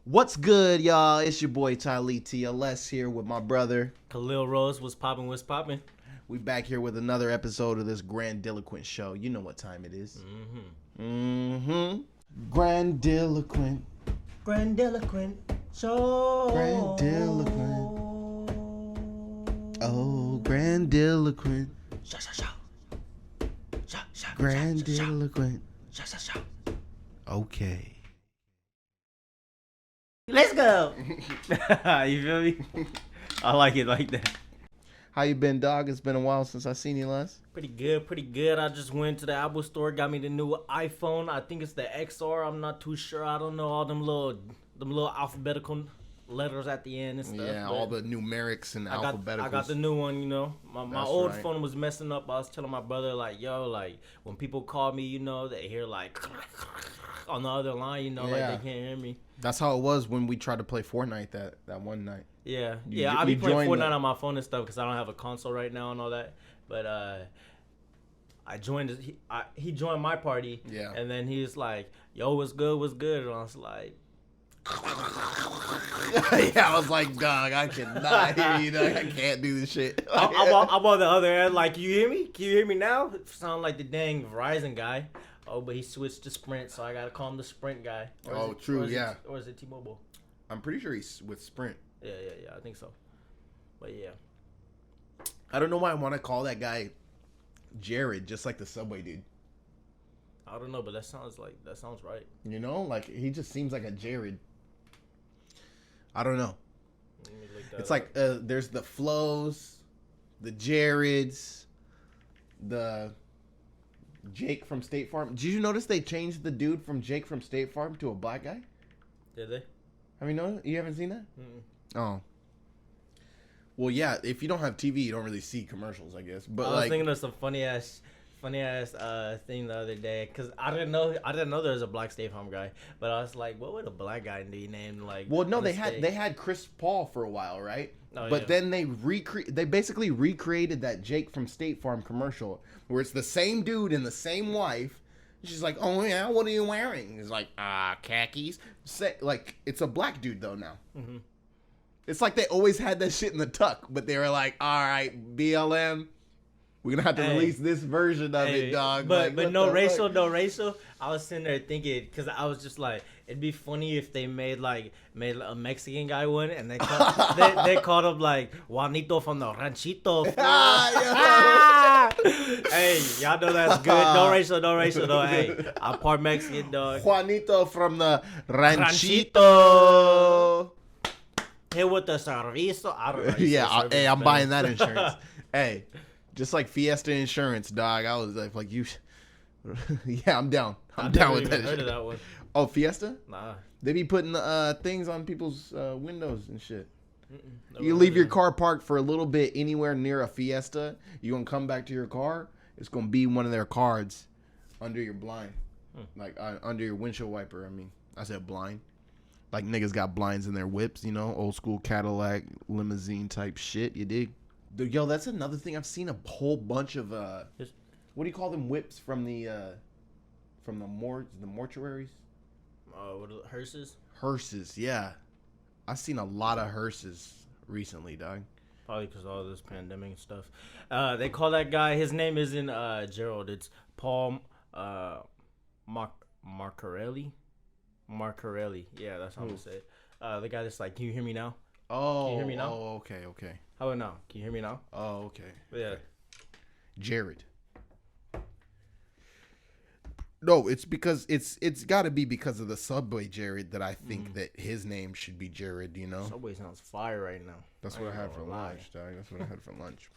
What's good, y'all? It's your boy Tylee TLS here with my brother Khalil Rose. What's poppin'? What's poppin'? We back here with another episode of this Grandiloquent show. You know what time it is. Grandiloquent. Grandiloquent show. Grandiloquent. Oh, Grandiloquent. Grandiloquent. Okay. Let's go. You feel me? I like it like that. How you been, dog? It's been a while since I seen you last. Pretty good. I just went to the Apple store, got me the new iPhone. I think it's the XR. I'm not too sure. I don't know all them little alphabetical letters at the end and stuff. Yeah, all the numerics and alphabeticals. I got the new one, you know. My old right. phone was messing up. I was telling my brother, like, yo, like, when people call me, you know, they hear, like, on the other line, you know, like, they can't hear me. That's how it was when we tried to play Fortnite that one night. Yeah, I be playing Fortnite on my phone and stuff because I don't have a console right now and all that. But I joined. He joined my party. Yeah. And then he was like, "Yo, what's good?" And I was like, yeah, I was like, dog, I cannot hear you, dog. I can't do this shit. I'm on the other end. Like, you hear me? Can you hear me now? It sound like the dang Verizon guy. Oh, but he switched to Sprint, so I gotta call him the Sprint guy. Or is it T-Mobile? I'm pretty sure he's with Sprint. Yeah, I think so. But yeah. I don't know why I want to call that guy Jared, just like the Subway dude. I don't know, but that sounds right. You know, like he just seems like a Jared. I don't know. It's like there's the Flows, the Jareds, the Jake from State Farm. Did you notice they changed the dude from Jake from State Farm to a black guy? Did they? Have you noticed? You haven't seen that? Mm-mm. Oh. Well, yeah. If you don't have TV, you don't really see commercials, I guess. But I was thinking of some funny ass thing the other day because I didn't know there was a black State Farm guy, but I was like, what would a black guy be named? Like, well, no, they had Chris Paul for a while, right? Oh, but yeah. then they basically recreated that Jake from State Farm commercial where it's the same dude and the same wife. She's like, oh yeah, what are you wearing? He's like, khakis. Like, it's a black dude though now. Mm-hmm. It's like they always had that shit in the tuck, but they were like, all right, BLM, we're gonna have to release this version of it, dog. But like, no racial. I was sitting there thinking because I was just like, it'd be funny if they made a Mexican guy one and they called him like Juanito from the Ranchito. Hey, y'all know that's good. No racial though. Hey, I'm part Mexican, dog. Juanito from the Ranchito. Hey, with the servicio. I don't know. Yeah, hey, I'm buying that insurance. Hey, just like Fiesta Insurance, dog. I was like you. Yeah, I'm down. I'm down with that. Heard of that one? Oh, Fiesta? Nah. They be putting things on people's windows and shit. You Never leave your car parked for a little bit anywhere near a Fiesta. You gonna come back to your car. It's gonna be one of their cards under your blind, like under your windshield wiper. I mean, I said blind. Like niggas got blinds in their whips, you know, old school Cadillac limousine type shit. You dig? Yo, that's another thing. I've seen a whole bunch of what do you call them? Whips from the mortuaries. What are hearses? Hearses, yeah. I've seen a lot of hearses recently, dog. Probably because of all this pandemic and stuff. They call that guy. His name isn't Gerald. It's Paul Marcarelli. Marcarelli. Yeah, that's how I'm gonna say it. The guy that's like, can you hear me now? Oh, can you hear me now? Oh, okay. How about now? Can you hear me now? Oh, okay. Yeah. Okay. Jared. No, it's because it's got to be because of the Subway Jared that I think that his name should be Jared, you know? Subway sounds fire right now. That's what I had for lunch, dog. That's what I had for lunch.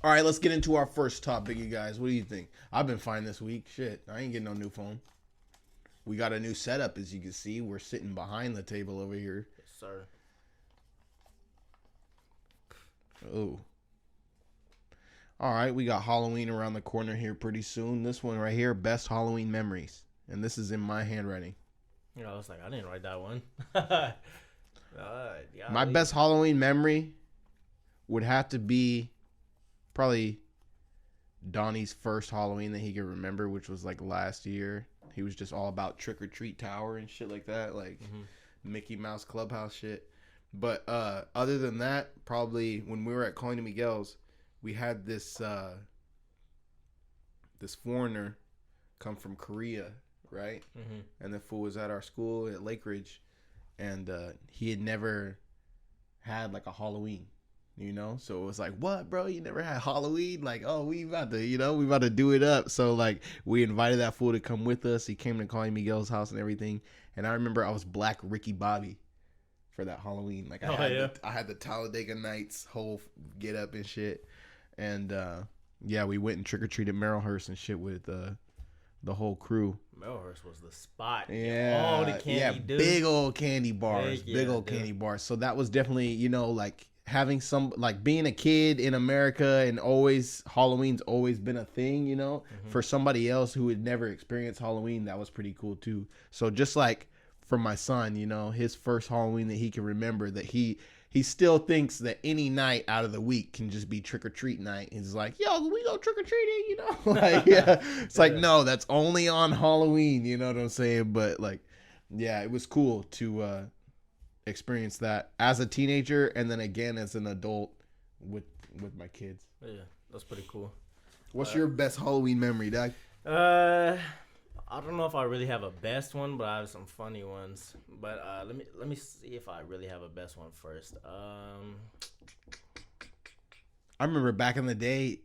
All right, let's get into our first topic, you guys. What do you think? I've been fine this week. Shit, I ain't getting no new phone. We got a new setup, as you can see. We're sitting behind the table over here. Yes, sir. Oh. All right, we got Halloween around the corner here pretty soon. This one right here, best Halloween memories. And this is in my handwriting. I was like, I didn't write that one. My best Halloween memory would have to be probably Donnie's first Halloween that he could remember, which was like last year. He was just all about Trick or Treat Tower and shit like that. Like, Mickey Mouse Clubhouse shit. But other than that, probably when we were at Colony Miguel's, we had this foreigner come from Korea, right? Mm-hmm. And the fool was at our school at Lake Ridge, and he had never had like a Halloween, you know? So it was like, what, bro? You never had Halloween? Like, oh, we about to do it up. So like we invited that fool to come with us. He came to Colony Miguel's house and everything. And I remember I was Black Ricky Bobby for that Halloween. Like I had the Talladega Nights whole get up and shit. And yeah, we went and trick-or-treated Merrillhurst and shit with the whole crew. Merrillhurst was the spot. Yeah. All the candy, dude. Big old candy bars. Candy bars. So that was definitely, you know, like having some, like being a kid in America and always, Halloween's always been a thing, you know, for somebody else who had never experienced Halloween, that was pretty cool too. So just like for my son, you know, his first Halloween that he can remember, that he still thinks that any night out of the week can just be trick-or-treat night. He's like, yo, we go trick-or-treating, you know? Like, yeah. It's like, no, that's only on Halloween, you know what I'm saying? But, like, yeah, it was cool to experience that as a teenager and then again as an adult with my kids. Yeah, that's pretty cool. What's your best Halloween memory, Doug? I don't know if I really have a best one, but I have some funny ones. But let me see if I really have a best one first. I remember back in the day,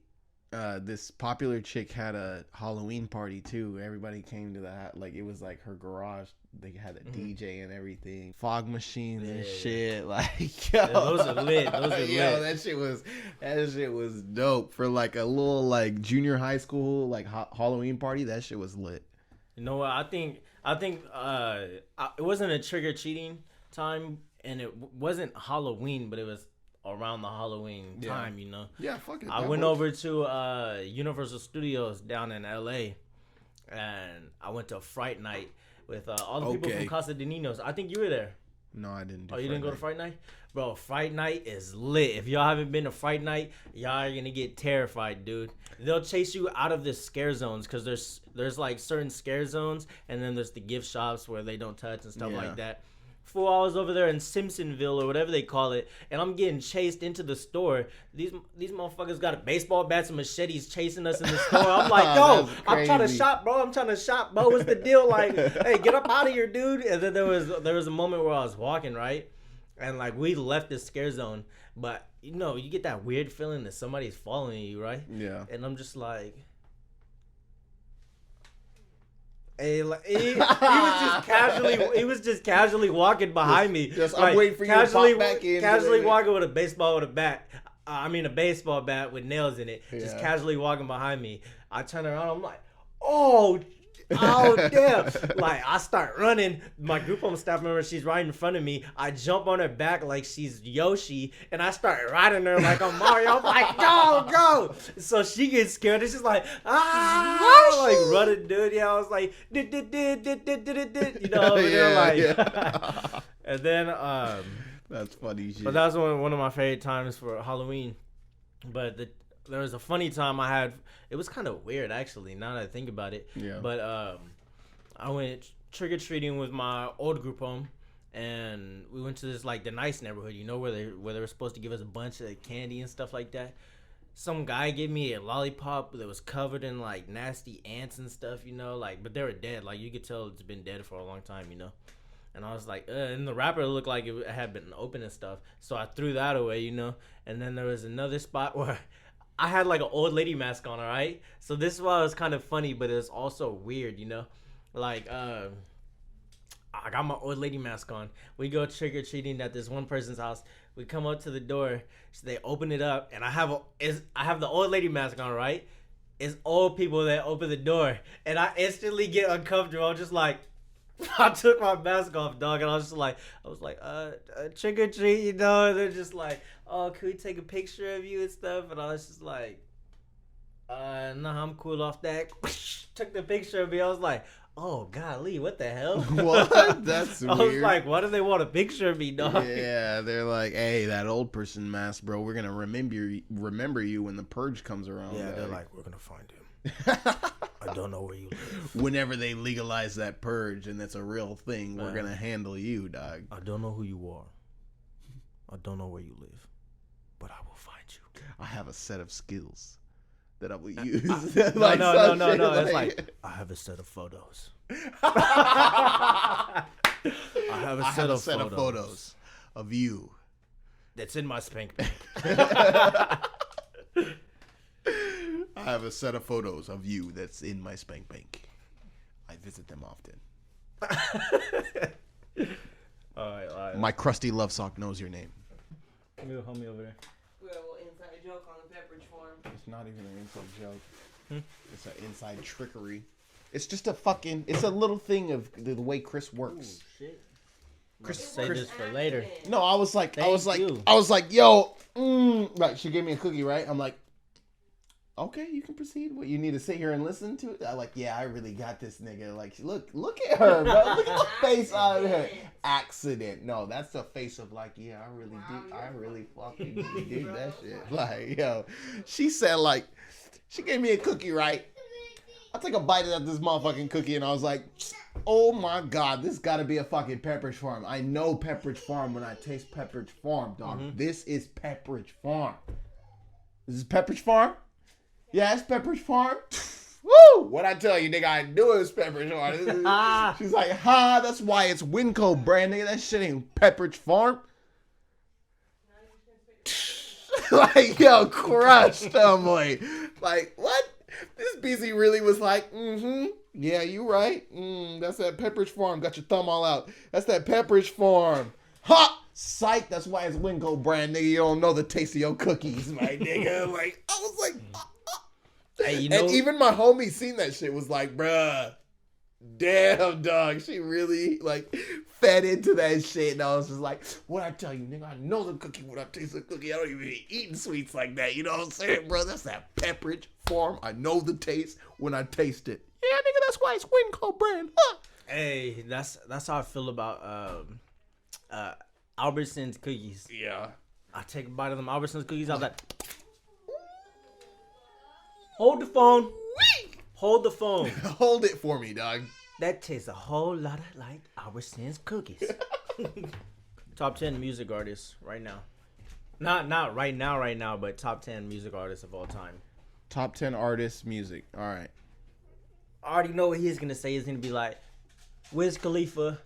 this popular chick had a Halloween party too. Everybody came to that. Like it was like her garage. They had a DJ and everything, fog machines and shit. Like yo, those are lit. Yo, that shit was dope for like a little like junior high school like Halloween party. That shit was lit. You know what? I think it wasn't a trick-or-treating time, and it wasn't Halloween, but it was around the Halloween time, you know? Yeah, fuck it. I went over to Universal Studios down in L.A., and I went to Fright Night with all the people from Casa de Ninos. I think you were there. No, I didn't do you didn't go to Fright Night? Bro, Fright Night is lit. If y'all haven't been to Fright Night, y'all are going to get terrified, dude. They'll chase you out of the scare zones because there's like certain scare zones, and then there's the gift shops where they don't touch and stuff like that. Fool, I was over there in Simpsonville or whatever they call it, and I'm getting chased into the store. These motherfuckers got baseball bats and machetes chasing us in the store. I'm like, yo, I'm trying to shop, bro. What's the deal? Like, hey, get up out of here, dude. And then there was a moment where I was walking, right? And like we left the scare zone, but you know, you get that weird feeling that somebody's following you, right? Yeah. And I'm just like, hey, like, he was just casually walking behind me. Just I'm waiting for you to pop back in. Casually walking with a baseball bat with nails in it. Yeah. Just casually walking behind me. I turn around, I'm like, oh damn. Like I start running. My group home staff member, she's right in front of me. I jump on her back like she's Yoshi, and I start riding her like I'm Mario. I'm like, go. So she gets scared. It's just like, like running, dude. Yeah, I was like, you know, over there, like and then that's funny shit. But that was one of my favorite times for Halloween. But there was a funny time I had. It was kind of weird, actually, now that I think about it. Yeah. But I went trick-or-treating with my old group home, and we went to this, like, the nice neighborhood, you know, where they were supposed to give us a bunch of candy and stuff like that. Some guy gave me a lollipop that was covered in, like, nasty ants and stuff, you know, like, but they were dead. Like, you could tell it's been dead for a long time, you know. And I was like, and the wrapper looked like it had been open and stuff. So I threw that away, you know. And then there was another spot where I had like an old lady mask on, all right? So this is why it was kind of funny, but it was also weird, you know? Like, I got my old lady mask on. We go trick-or-treating at this one person's house. We come up to the door. So they open it up, and I have the old lady mask on, right? It's old people that open the door. And I instantly get uncomfortable. I'm just like, I took my mask off, dog, and I was like, trick or treat, you know, and they're just like, oh, can we take a picture of you and stuff? And I was just like, no, I'm cool off that. Took the picture of me. I was like, oh, golly, what the hell? What? That's weird. I was like, why do they want a picture of me, dog? Yeah, they're like, hey, that old person mask, bro, we're going to remember you when the purge comes around. Yeah, they're like, we're going to find him. I don't know where you live. Whenever they legalize that purge and that's a real thing, we're gonna handle you, dog. I don't know who you are. I don't know where you live, but I will find you. I have a set of skills that I will use. No. It's like I have a set of photos. I have a set of photos of you. That's in my spank bank. I have a set of photos of you that's in my spank bank. I visit them often. All right. My crusty love sock knows your name. Come here, homie over there. We have a little inside joke on the Pepperidge Farm. It's not even an inside joke. It's an inside trickery. It's just it's a little thing of the way Chris works. Ooh, shit. Chris, Say this for later. No, I was like, Thank you. yo, right. She gave me a cookie, right? I'm like, okay, you can proceed. What, you need to sit here and listen to it? I'm like, yeah, I really got this nigga. Like, look at her, bro. Look at the face on her. Accident. No, that's the face of like, yeah, I really fucking did that shit. Like, yo, she said like, she gave me a cookie, right? I took a bite of this motherfucking cookie and I was like, oh my God, this gotta be a fucking Pepperidge Farm. I know Pepperidge Farm when I taste Pepperidge Farm, dog. Mm-hmm. This is Pepperidge Farm. This is Pepperidge Farm? Yeah, it's Pepperidge Farm. Woo! What I tell you, nigga, I knew it was Pepperidge Farm. She's like, that's why it's Winco brand, nigga. That shit ain't Pepperidge Farm. Like, yo, crushed. I'm like, what? This BZ really was like, yeah, you right. That's that Pepperidge Farm. Got your thumb all out. That's that Pepperidge Farm. Ha! Psych, that's why it's Winco brand, nigga. You don't know the taste of your cookies, my nigga. Like, I was like, Hey, you know, and even my homie seen that shit was like, bruh, damn, dog. She really, like, fed into that shit. And I was just like, what I tell you, nigga, I know the cookie when I taste the cookie. I don't even be eating sweets like that. You know what I'm saying, bro? That's that Pepperidge Farm. I know the taste when I taste it. Yeah, nigga, that's why it's Winco brand. Huh? Hey, that's how I feel about Albertsons cookies. Yeah. I take a bite of them Albertsons cookies. I was like, hold the phone. Hold the phone. Hold it for me, dog. That tastes a whole lot like Albertsons cookies. Top 10 music artists right now. Not right now, but top 10 music artists of all time. Top 10 artists, music. All right. I already know what he's going to say. He's going to be like, Wiz Khalifa,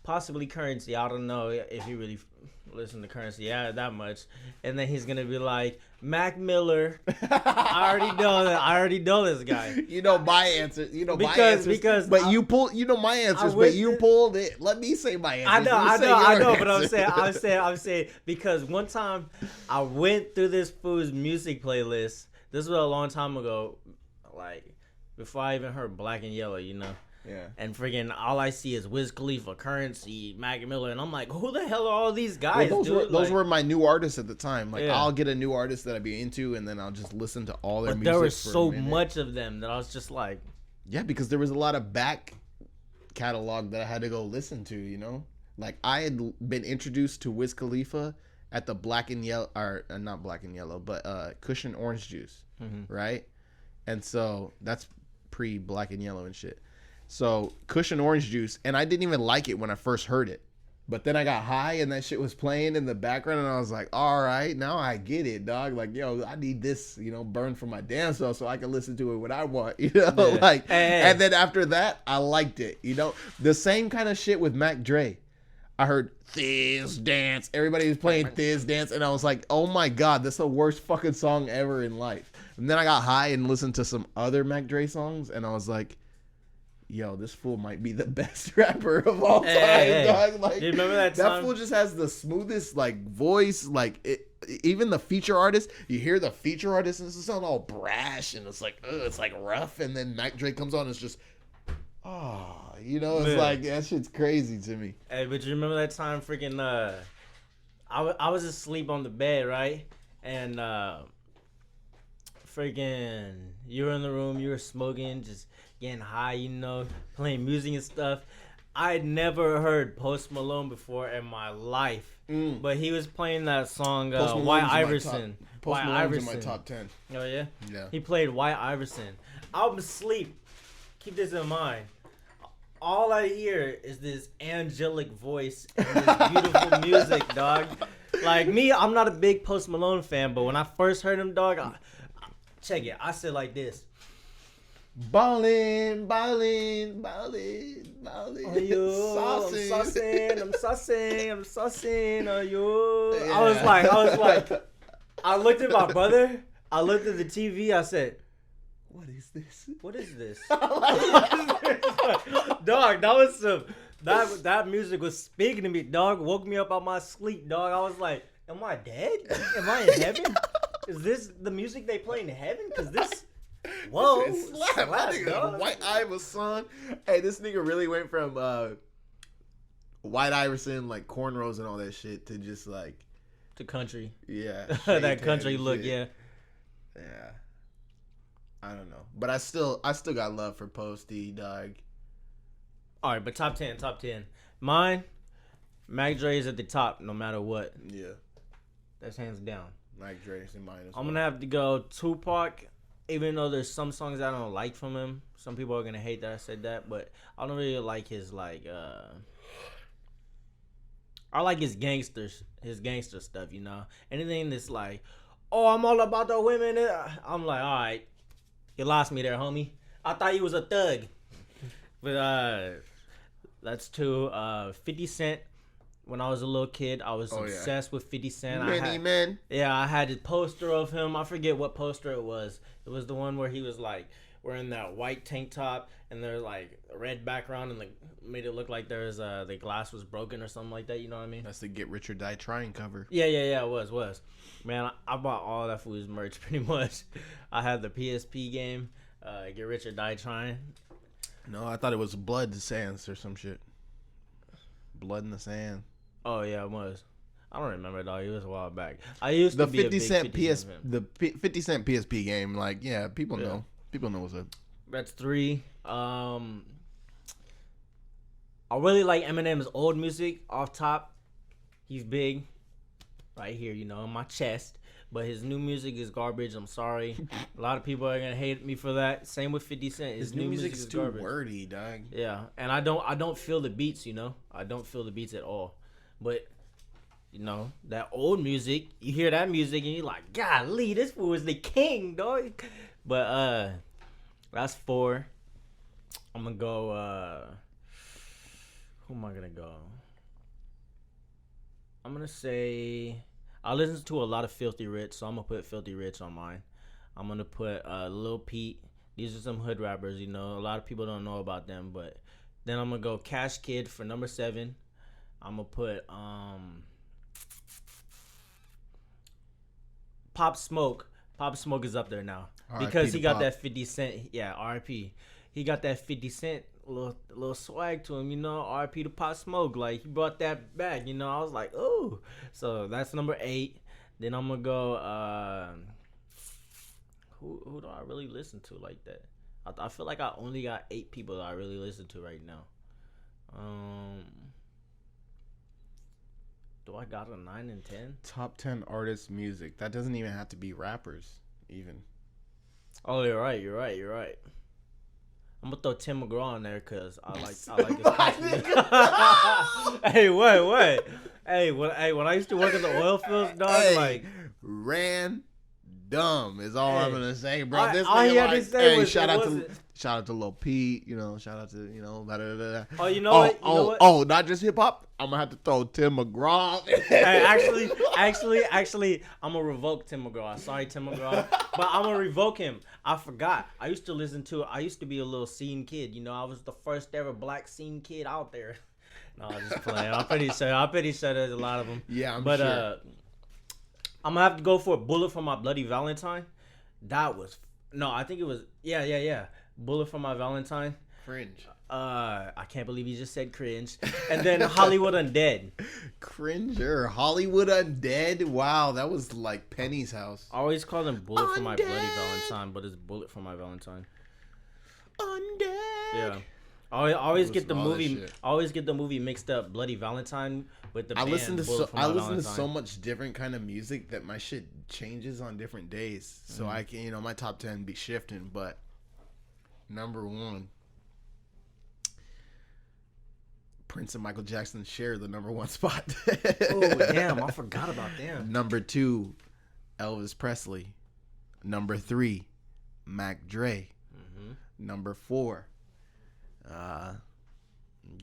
possibly Currency. I don't know if he really listen to Currency that much. And then he's going to be like, Mac Miller. I already know this guy. You know my answer. But you pulled. You know my answers, but you pulled it. Let me say my answers. I know. But I'm saying because one time I went through this fool's music playlist. This was a long time ago, like before I even heard Black and Yellow. You know. Yeah. And freaking all I see is Wiz Khalifa, Currency, Mac Miller, and I'm like, who the hell are all these guys? Well, those dude? were my new artists at the time. Like, I'll get a new artist that I'd be into, and then I'll just listen to all their music. But there was so much of them that I was just like, yeah, because there was a lot of back catalog that I had to go listen to. You know, like I had been introduced to Wiz Khalifa at the Black and Yellow, or not Black and Yellow, but Cushion Orange Juice, right? And so that's pre Black and Yellow and shit. So Cushion Orange Juice, and I didn't even like it when I first heard it. But then I got high and that shit was playing in the background and I was like, all right, now I get it, dog. Like, yo, I need this, burn from my damn self so I can listen to it when I want, Yeah. And then after that, I liked it, The same kind of shit with Mac Dre. I heard Thiz Dance. Everybody was playing Thiz Dance and I was like, oh my God, that's the worst fucking song ever in life. And then I got high and listened to some other Mac Dre songs and I was like, yo, this fool might be the best rapper of all time, dog. Like, you remember that time? That fool just has the smoothest, voice. Even the feature artist, you hear the feature artist, and it sounds all brash, and it's it's rough, and then Mac Dre comes on, and it's just, it's like, that shit's crazy to me. Hey, but you remember that time freaking, I was asleep on the bed, right? And, freaking, you were in the room, you were smoking, just getting high, playing music and stuff. I had never heard Post Malone before in my life, but he was playing that song White Iverson. Post Malone's in my top 10. Oh yeah, yeah. He played White Iverson. I'm asleep. Keep this in mind. All I hear is this angelic voice and this beautiful music, dog. Like me, I'm not a big Post Malone fan, but when I first heard him, dog, check it. I said like this. Ballin', ballin', ballin', ballin'. Oh, yo, I'm saucing, oh, yo. Yeah. I was like, I looked at my brother, I looked at the TV, I said, what is this? What is this? Dog, that music was speaking to me, dog. Woke me up out my sleep, dog. I was like, am I dead? Am I in heaven? Is this the music they play in heaven? Because this... Whoa, slap, White Iverson. Hey, this nigga really went from White Iverson, like cornrows and all that shit, to just like to country. Yeah, that country look. Shit. Yeah. I don't know, but I still got love for Posty, dog. All right, but top 10. Mine, Mac Dre is at the top no matter what. Yeah, that's hands down. Mac Dre's in mine as well. I'm gonna have to go Tupac. Even though there's some songs I don't like from him, some people are gonna hate that I said that, but I don't really like his I like his gangster stuff, you know. Anything that's like, oh, I'm all about the women. I'm like, all right, you lost me there, homie. I thought you was a thug. But that's 2. 50 Cent. When I was a little kid, I was obsessed with 50 Cent. Yeah, I had a poster of him. I forget what poster it was. It was the one where he was like wearing that white tank top and there's like a red background and made it look like there's the glass was broken or something like that. You know what I mean? That's the Get Rich or Die Trying cover. Yeah. It was. Man, I bought all that food's merch pretty much. I had the PSP game, Get Rich or Die Trying. No, I thought it was Blood in the Sands or some shit. Blood in the Sand. Oh yeah, it was. I don't remember, dog. It was a while back. I used to be 50 Cent the 50 Cent PSP game. Like, yeah, people know. People know what's up. That's 3. I really like Eminem's old music off top. He's big, right here, you know, in my chest. But his new music is garbage. I'm sorry. A lot of people are gonna hate me for that. Same with 50 Cent. His new music is too wordy, dog. Yeah, and I don't feel the beats. You know, I don't feel the beats at all. But you know, that old music, you hear that music and you're like, golly, this fool is the king, dog. But that's 4. I'm gonna go. Who am I gonna go? I'm gonna say. I listen to a lot of Filthy Rich, so I'm gonna put Filthy Rich on mine. I'm gonna put Lil Peep. These are some hood rappers, you know. A lot of people don't know about them, but then I'm gonna go Cash Kid for number 7. I'm gonna put Pop Smoke. Pop Smoke is up there now because he got that 50 Cent. Yeah, R.I.P. He got that 50 Cent little swag to him, you know. R.I.P. to Pop Smoke. Like, he brought that back, you know. I was like, ooh. So that's number 8. Then I'm gonna go. Who do I really listen to like that? I feel like I only got 8 people that I really listen to right now. Do I got a 9 and 10? Top 10 artists' music. That doesn't even have to be rappers, even. Oh, you're right. I'm gonna throw Tim McGraw in there because I like his country. Hey, what? Hey, when I used to work in the oil fields, dog, like ran dumb is all I'm gonna say, bro. All he had to say was shout out to Lil Pete, you know, shout out to, you know, blah, blah, blah. Oh, you know what? Oh, not just hip hop. I'm gonna have to throw Tim McGraw. Hey, actually, I'm gonna revoke Tim McGraw. Sorry, Tim McGraw, but I'm gonna revoke him. I forgot. I used to be a little scene kid. You know, I was the first ever black scene kid out there. No, I'm just playing. I'm pretty sure there's a lot of them. Yeah, I'm sure. I'm gonna have to go for a Bullet for My Bloody Valentine. I think it was yeah. Bullet for My Valentine. Cringe. I can't believe you just said cringe. And then Hollywood Undead. Cringer. Hollywood Undead. Wow, that was like Penny's house. I always call them Bullet for My Bloody Valentine, but it's Bullet for My Valentine. Undead. Yeah. I always get the movie. I always get the movie mixed up. Bloody Valentine with the band. I listen to so much different kind of music that my shit changes on different days. So I can, you know, my top 10 be shifting, but Number 1. Prince and Michael Jackson share the number 1 spot. Oh, damn. I forgot about them. Number 2, Elvis Presley. Number 3, Mac Dre. Number 4,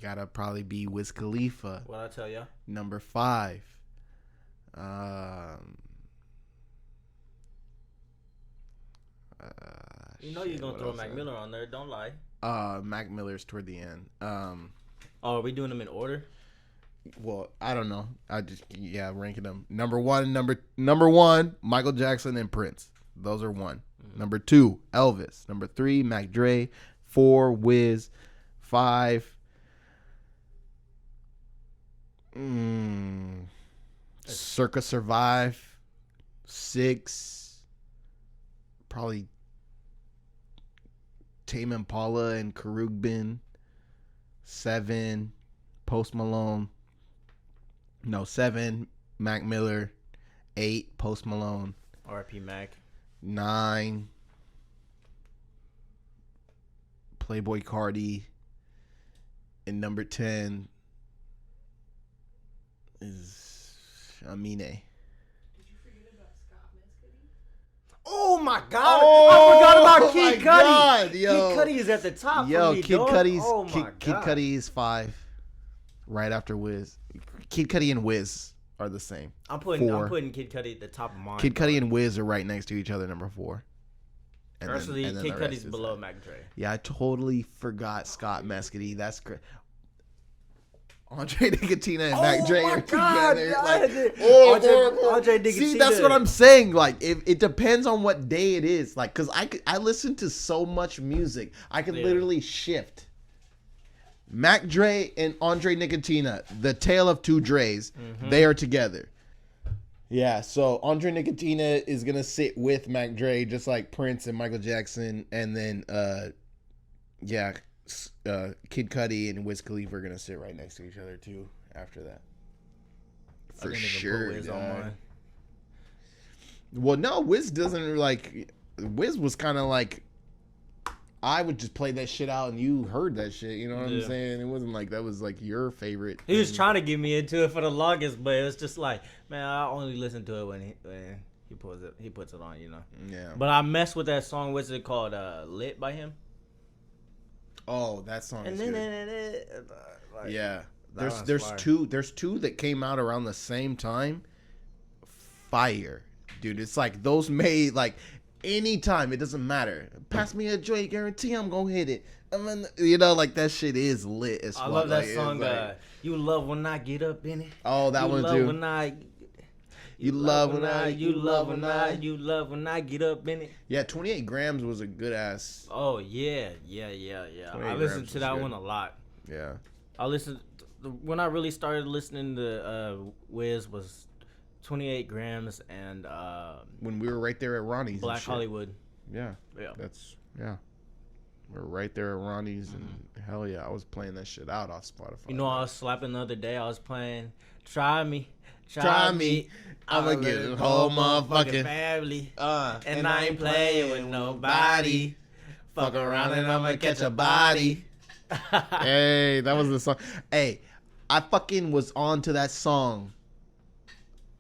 gotta probably be Wiz Khalifa. What I tell ya? Number 5, you know you're gonna throw Mac Miller on there. Don't lie. Mac Miller's toward the end. Are we doing them in order? Well, I don't know. I just ranking them. Number 1, Michael Jackson and Prince. Those are 1. Number 2, Elvis. Number 3, Mac Dre. 4, Wiz. 5, Circa Survive. 6, probably Tame Impala and Khruangbin. 7, Post Malone. No, 7, Mac Miller. 8, Post Malone. R.I.P. Mac. 9, Playboy Cardi. And number 10 is Amine. Did you forget about Scott Mescudi? Oh my God! I forgot about Kid Cudi. God, yo. Kid Cudi is at the top. Yo, for me, Kid dog. Cudi's Oh my Kid God. Cudi is 5, right after Wiz. Kid Cudi and Wiz are the same. I'm putting 4. Kid Cudi at the top of mine. Kid Cudi and Wiz are right next to each other, number 4. And Personally, then Kid the rest Cudi's is below that. Mac Dre. Yeah, I totally forgot Scott Mescudi. That's great. Andre Nicotina and Mac Dre are together. Andre Nicotina. See, that's what I'm saying. Like, it depends on what day it is. Like, cause I listen to so much music, I can literally shift. Mac Dre and Andre Nicotina, the tale of two Dre's, they are together. Yeah, so Andre Nicotina is gonna sit with Mac Dre, just like Prince and Michael Jackson, and then Kid Cudi and Wiz Khalifa are gonna sit right next to each other too. After that, for sure. Wiz on mine. Well, no, Wiz doesn't like. Wiz was kind of like, I would just play that shit out and you heard that shit. You know what I'm saying? It wasn't like that was like your favorite. He was trying to get me into it for the longest, but it was just like, man, I only listen to it when he puts it on, you know. Yeah. But I messed with that song. What's it called? Lit by him. Oh, that song is good. Like, Yeah. that There's one's two that came out around the same time. Fire. Dude, it's like those made like anytime, it doesn't matter. Pass me a joint, guarantee I'm gonna hit it. I mean, you know, like that shit is lit as fuck. I love that like, song. like, You love when I get up in it. oh, that you one love too. When You love when I get up in it. Yeah, 28 grams was a good ass. Oh yeah. I listened to that good. one a lot. Yeah. When I really started listening to Wiz was 28 grams and When we were right there at Ronnie's. Black and shit. Hollywood. Yeah. We're right there at Ronnie's and hell yeah, I was playing that shit out off Spotify. You know, I was slapping the other day. I was playing Try Me. I'ma get a whole motherfucking family. and I ain't playing with nobody. Fuck around and I'ma catch a body. Hey, that was the song. Hey, I fucking was on to that song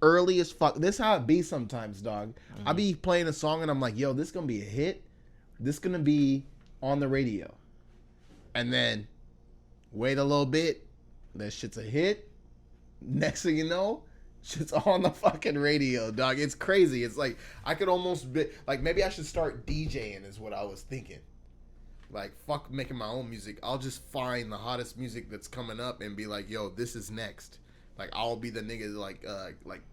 early as fuck. This how it be sometimes, dog. I be playing a song and I'm like, yo, this gonna be a hit. This gonna be on the radio. And then wait a little bit. That shit's a hit. Next thing you know, shit's on the fucking radio, dog. It's crazy. It's like I could almost be like, maybe I should start DJing is what I was thinking. Like, fuck making my own music. I'll just find the hottest music that's coming up and be like, yo, this is next. Like, I'll be the nigga like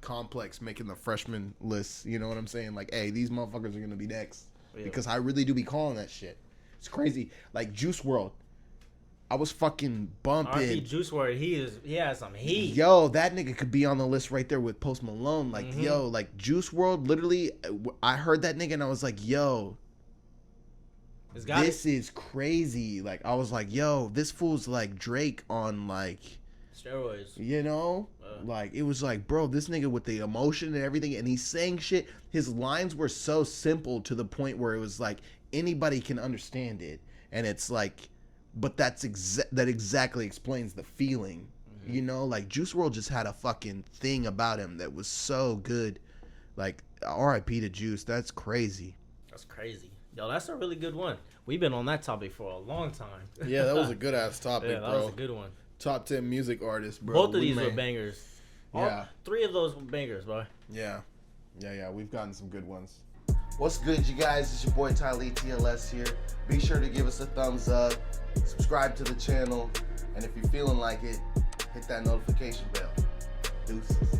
Complex making the freshman list. You know what I'm saying? Like, hey, these motherfuckers are gonna be next. Yeah. Because I really do be calling that shit. It's crazy. Like Juice WRLD. I was fucking bumping. R.P. Juice WRLD, he has some heat. Yo, that nigga could be on the list right there with Post Malone. Like, yo, like Juice WRLD, literally, I heard that nigga and I was like, yo, this is crazy. Like, I was like, yo, this fool's like Drake on like steroids. You know? Like, it was like, bro, this nigga with the emotion and everything, and he's saying shit. His lines were so simple to the point where it was like, anybody can understand it. and it's like, but that exactly explains the feeling. You know, like Juice WRLD just had a fucking thing about him that was so good. Like, R.I.P. to Juice. That's crazy. That's crazy. Yo, that's a really good one. We've been on that topic for a long time. Yeah, that was a good ass topic, yeah, that bro. was a good one. Top 10 music artists, bro. Both of these were bangers. Yeah. 3 of those were bangers, bro. Yeah. We've gotten some good ones. What's good, you guys? It's your boy Tylee TLS here. Be sure to give us a thumbs up, subscribe to the channel, and if you're feeling like it, hit that notification bell. Deuces.